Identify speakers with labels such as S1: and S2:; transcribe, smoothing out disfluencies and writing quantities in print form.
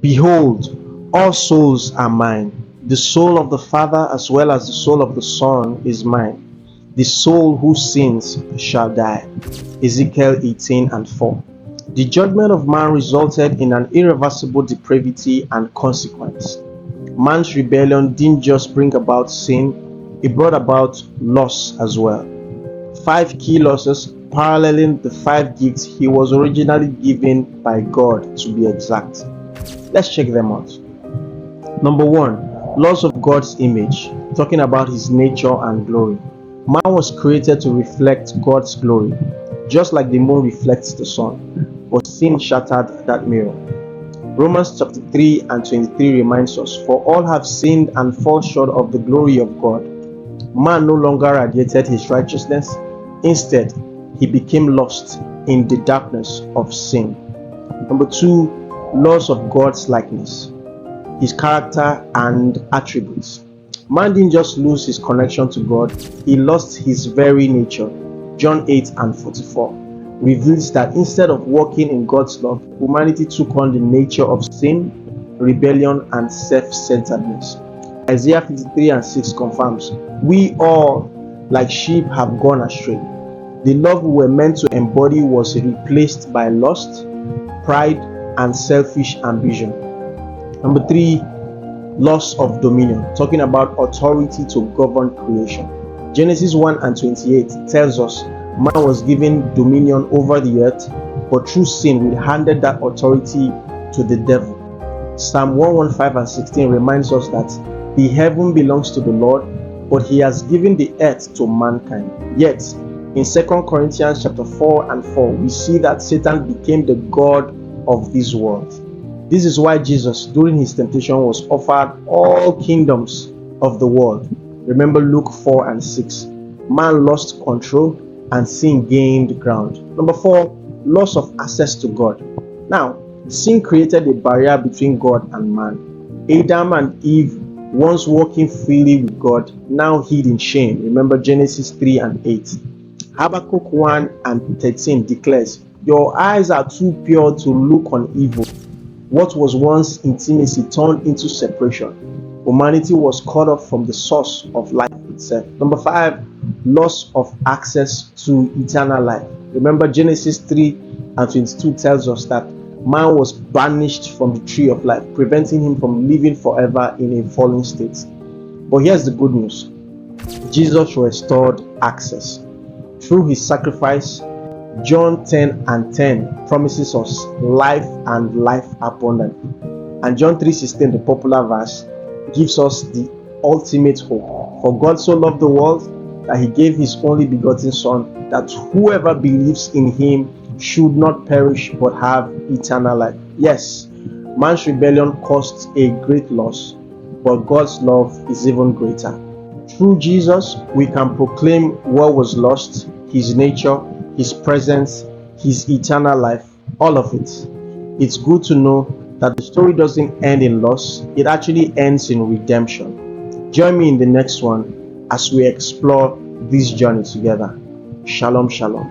S1: Behold, all souls are mine. The soul of the Father as well as the soul of the Son is mine. The soul who sins shall die. Ezekiel 18:4. The judgment of man resulted in an irreversible depravity and consequence. Man's rebellion didn't just bring about sin, it brought about loss as well. 5 key losses paralleling the 5 gifts he was originally given by God, to be exact. Let's check them out. Number 1, loss of God's image, talking about his nature and glory. Man was created to reflect God's glory, just like the moon reflects the sun, but sin shattered that mirror. Romans chapter 3:23 reminds us, for all have sinned and fall short of the glory of God. Man no longer radiated his righteousness. Instead, he became lost in the darkness of sin. Number 2, loss of God's likeness, his character and attributes. Man didn't just lose his connection to God, he lost his very nature. John 8:44 reveals that instead of walking in God's love, humanity took on the nature of sin, rebellion, and self-centeredness. Isaiah 53:6 confirms, we all, like sheep, have gone astray. The love we were meant to embody was replaced by lust, pride, and selfish ambition. Number 3, loss of dominion, talking about authority to govern creation. Genesis 1:28 tells us man was given dominion over the earth, but through sin we handed that authority to the devil. Psalm 115:16 reminds us that the heaven belongs to the Lord, but he has given the earth to mankind. Yet in 2 Corinthians chapter 4:4 we see that Satan became the god of this world. This is why Jesus, during his temptation, was offered all kingdoms of the world. Remember Luke 4:6. Man lost control and sin gained ground. Number 4, loss of access to God. Now, sin created a barrier between God and man. Adam and Eve, once walking freely with God, now hid in shame. Remember Genesis 3:8. Habakkuk 1:13 declares, your eyes are too pure to look on evil. What was once intimacy turned into separation. Humanity was cut off from the source of life itself. Number 5, loss of access to eternal life. Remember Genesis 3:22 tells us that man was banished from the tree of life, preventing him from living forever in a fallen state. But here's the good news. Jesus restored access. Through his sacrifice, John 10:10 promises us life and life abundantly. And John 3:16, the popular verse, gives us the ultimate hope. For God so loved the world that he gave his only begotten Son, that whoever believes in him should not perish but have eternal life. Yes, man's rebellion caused a great loss, but God's love is even greater. Through Jesus, we can proclaim what was lost, his nature, his presence, his eternal life, all of it. It's good to know that the story doesn't end in loss, it actually ends in redemption. Join me in the next one as we explore this journey together. Shalom, shalom.